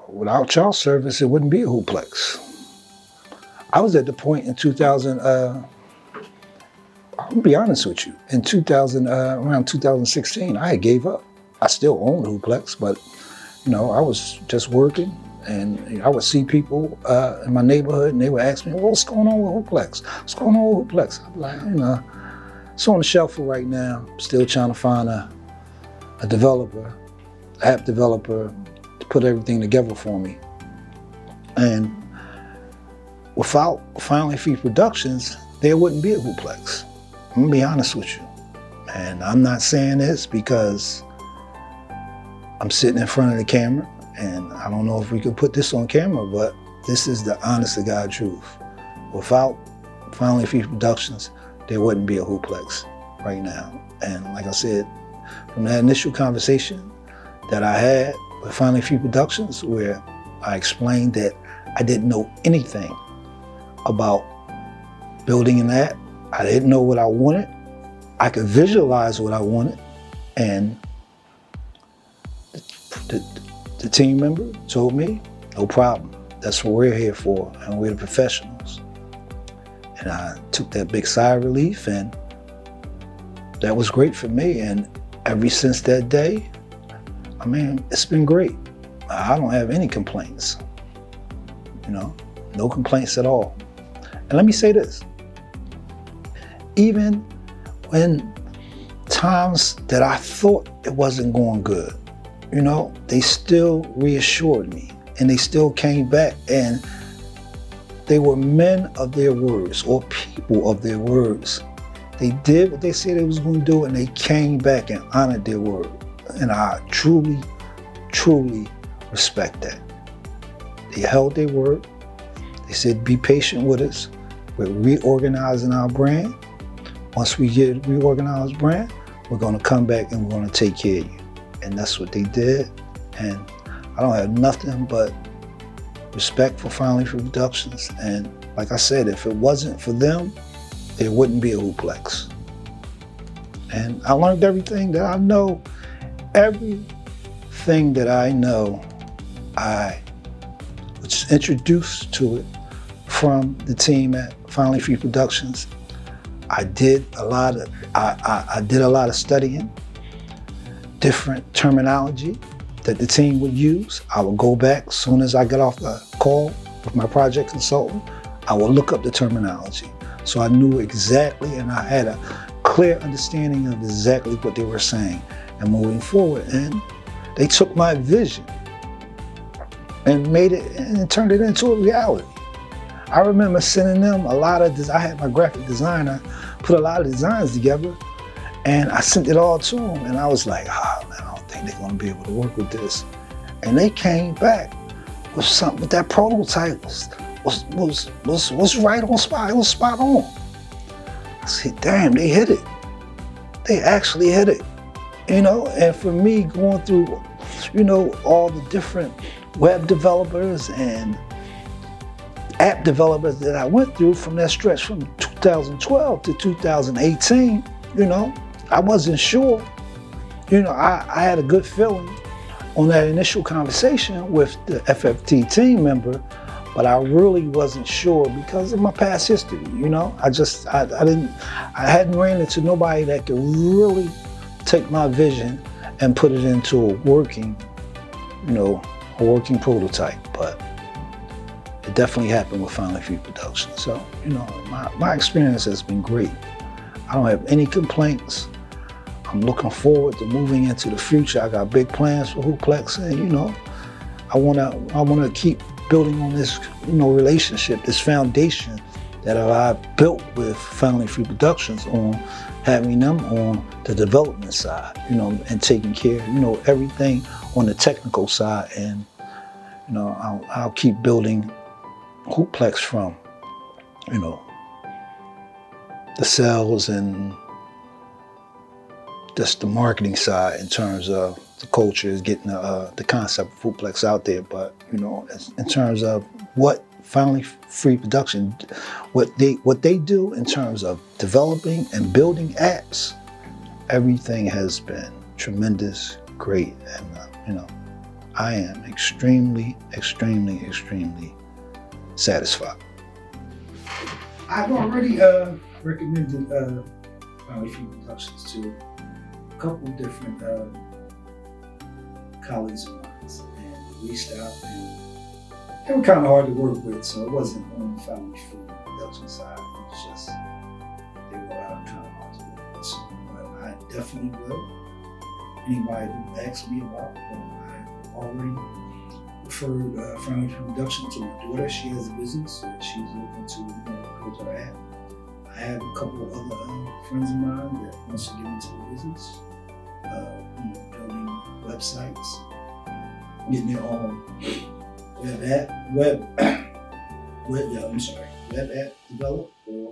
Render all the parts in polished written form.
Without child service, it wouldn't be a Hoopplex. I was at the point in 2000, I'll be honest with you, in 2000, around 2016, I had gave up. I still owned Hoopplex, but I was just working, and I would see people in my neighborhood, and they would ask me, well, what's going on with Hoopplex? What's going on with Hoopplex? I'm like, it's on the shelf for right now. Still trying to find a developer, app developer, to put everything together for me. And without Finally Free Productions, there wouldn't be a Hoopplex. I'm gonna be honest with you. And I'm not saying this because I'm sitting in front of the camera, and I don't know if we could put this on camera, but this is the honest to God truth. Without Finally Free Productions, there wouldn't be a Hoopplex right now. And like I said, from that initial conversation that I had with Finally Free Productions, where I explained that I didn't know anything about building an app, I didn't know what I wanted. I could visualize what I wanted, and the team member told me, no problem. That's what we're here for, and we're the professionals. And I took that big sigh of relief, and that was great for me. And ever since that day, it's been great. I don't have any complaints, no complaints at all. And let me say this, even when times that I thought it wasn't going good, they still reassured me, and they still came back, and they were men of their words, or people of their words. They did what they said they was going to do, and they came back and honored their word. And I truly, truly respect that. They held their word. They said, be patient with us. We're reorganizing our brand. Once we get a reorganized brand, we're going to come back and we're going to take care of you. And that's what they did. And I don't have nothing but respect for Finally Free Productions. And like I said, if it wasn't for them, there wouldn't be a Hoopplex. And I learned everything that I know. Everything that I know, I was introduced to it from the team at Finally Free Productions. I did a lot of studying, different terminology that the team would use. I would go back as soon as I got off the call with my project consultant. I would look up the terminology. So I knew exactly, and I had a clear understanding of exactly what they were saying and moving forward. And they took my vision and made it and turned it into a reality. I remember sending them I had my graphic designer put a lot of designs together, and I sent it all to them, and I was like, man, I don't think they're gonna be able to work with this. And they came back with something, that prototype was right on spot, it was spot on. I said, damn, they hit it. They actually hit it, and for me going through, all the different web developers and app developers that I went through from that stretch from 2012 to 2018, I wasn't sure. I had a good feeling on that initial conversation with the FFP team member, but I really wasn't sure because of my past history. I hadn't ran into nobody that could really take my vision and put it into a working prototype. But it definitely happened with Finally Free Productions. So, my experience has been great. I don't have any complaints. I'm looking forward to moving into the future. I got big plans for Hoopplex, and I wanna keep building on this, relationship, this foundation that I've built with Finally Free Productions, on having them on the development side, and taking care of, everything on the technical side. And, I'll keep building Hoopplex from, the sales and just the marketing side in terms of the culture is getting the concept of Hoopplex out there. But, in terms of what Finally Free Production, what they do in terms of developing and building apps, everything has been tremendous, great, and, I am extremely, extremely, extremely satisfied. I've already recommended Finally Free Productions to a couple different colleagues of mine, and we reached out, and they were kind of hard to work with, so it wasn't on the Finally Free Production side. It was just they were kind of hard to work with. So, but I definitely will. Anybody who asks me about it, I already referred Finally Free Production to my daughter. She has a business, so she's looking to go to her app. I have a couple of other friends of mine that wants to get into the business, building websites, getting their own web app developed or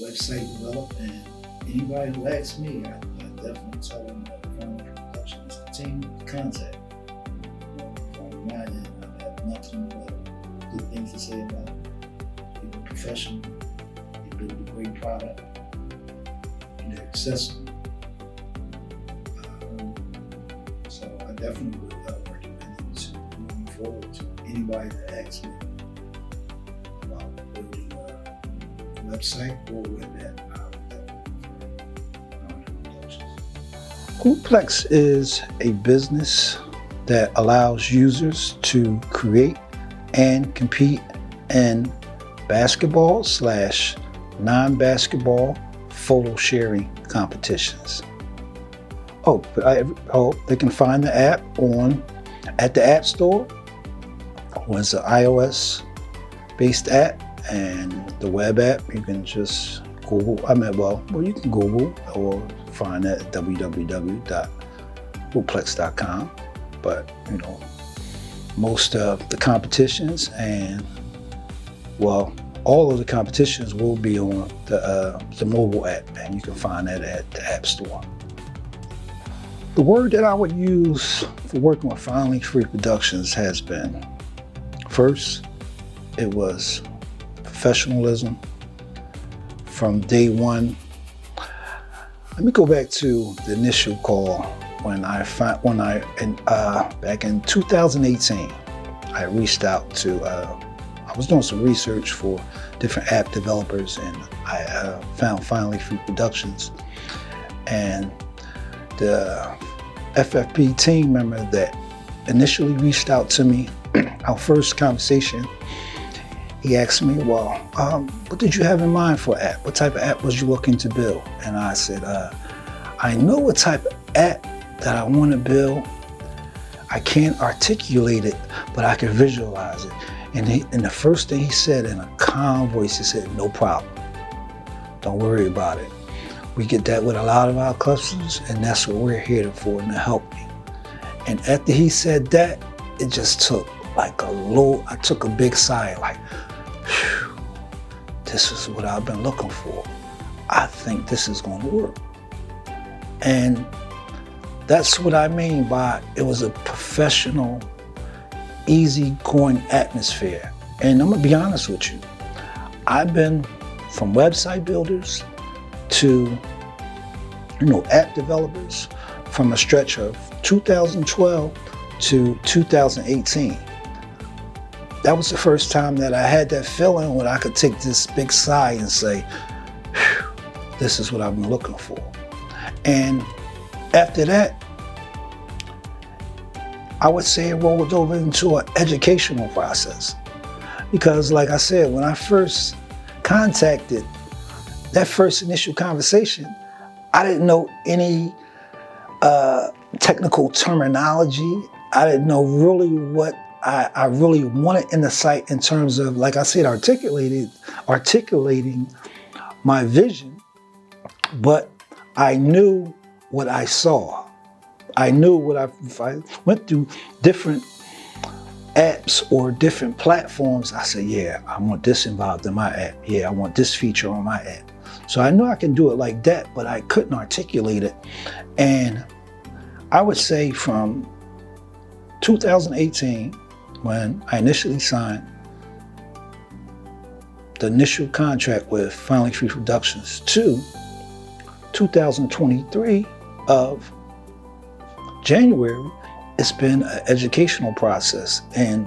website developed. And anybody who asks me, I definitely tell them that Finally Free Production is the team to contact. From my end, I have nothing but good things to say about it. People are professional. Build a great product, and they're accessible. So I definitely would recommend it to moving forward to anybody that asks me about building a website or web app. I would definitely refer. Hoopplex is a business that allows users to create and compete in basketball / non-basketball photo sharing competitions. They can find the app at the App Store. It's an iOS-based app, and the web app you can just Google. You can Google or find it at www.hoopplex.com. But most of the competitions all of the competitions will be on the mobile app, and you can find that at the App Store. The word that I would use for working with Finally Free Productions has been, first, it was professionalism from day one. Let me go back to the initial call back in 2018, I reached out to. I was doing some research for different app developers, and I found Finally Free Productions. And the FFP team member that initially reached out to me, our first conversation, he asked me, what did you have in mind for an app? What type of app was you looking to build? And I said, I know what type of app that I want to build. I can't articulate it, but I can visualize it. And the first thing he said in a calm voice, he said, no problem. Don't worry about it. We get that with a lot of our customers, and that's what we're here for, and to help you. And after he said that, it just took I took a big sigh, like, whew, this is what I've been looking for. I think this is going to work. And that's what I mean by it was a professional, easy-going atmosphere. And I'm gonna be honest with you, I've been from website builders to app developers from a stretch of 2012 to 2018. That was the first time that I had that feeling when I could take this big sigh and say, this is what I've been looking for. And after that, I would say it rolled over into an educational process. Because like I said, when I first contacted that first initial conversation, I didn't know any technical terminology. I didn't know really what I really wanted in the site in terms of, like I said, articulating my vision, but I knew what I saw. I knew if I went through different apps or different platforms, I said, yeah, I want this involved in my app. Yeah, I want this feature on my app. So I knew I can do it like that, but I couldn't articulate it. And I would say from 2018, when I initially signed the initial contract with Finally Free Productions, to 2023 of January, it's been an educational process. And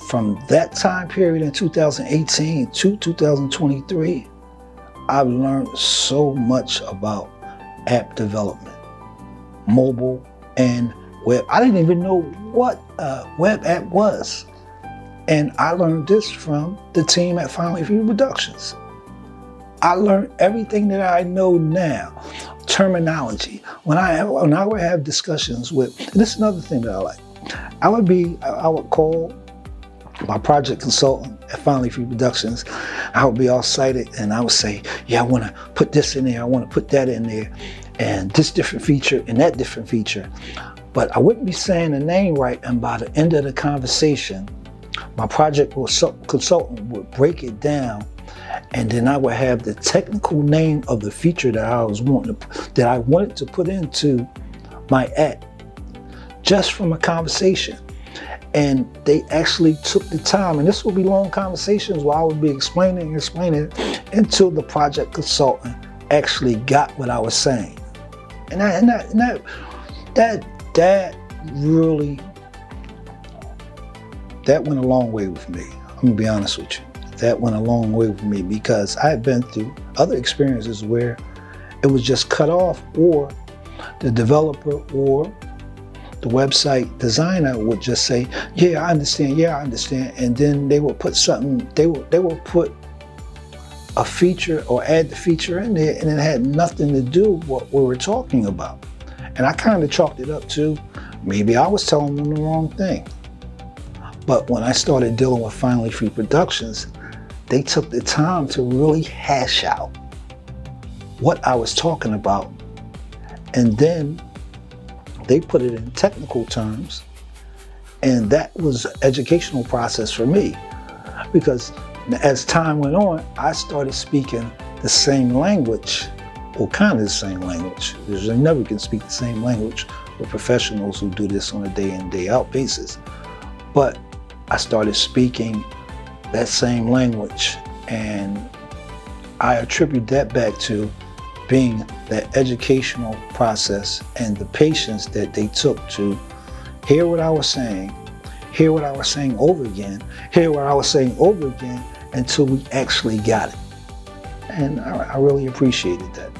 from that time period in 2018 to 2023, I've learned so much about app development, mobile and web. I didn't even know what a web app was. And I learned this from the team at Finally Free Productions. I learned everything that I know now. Terminology. When I would have discussions with, and this is another thing that I like. I would call my project consultant at Finally Free Productions. I would be all excited and I would say, yeah, I want to put this in there. I want to put that in there, and this different feature and that different feature. But I wouldn't be saying the name right, and by the end of the conversation, my project consultant would break it down, and then I would have the technical name of the feature that I wanted to put into my app, just from a conversation. And they actually took the time, and this would be long conversations where I would be explaining until the project consultant actually got what I was saying. And that really, that went a long way with me. I'm gonna be honest with you. That went a long way with me, because I had been through other experiences where it was just cut off, or the developer or the website designer would just say, yeah, I understand, and then they would put something, they would put a feature or add the feature in there, and it had nothing to do with what we were talking about. And I kind of chalked it up to, maybe I was telling them the wrong thing. But when I started dealing with Finally Free Productions, they took the time to really hash out what I was talking about, and then they put it in technical terms, and that was an educational process for me, because as time went on, I started speaking the same language, or kind of the same language, because you never can speak the same language with professionals who do this on a day in, day out basis. But I started speaking that same language, and I attribute that back to being that educational process and the patience that they took to hear what I was saying, hear what I was saying over again, hear what I was saying over again, until we actually got it. And I really appreciated that.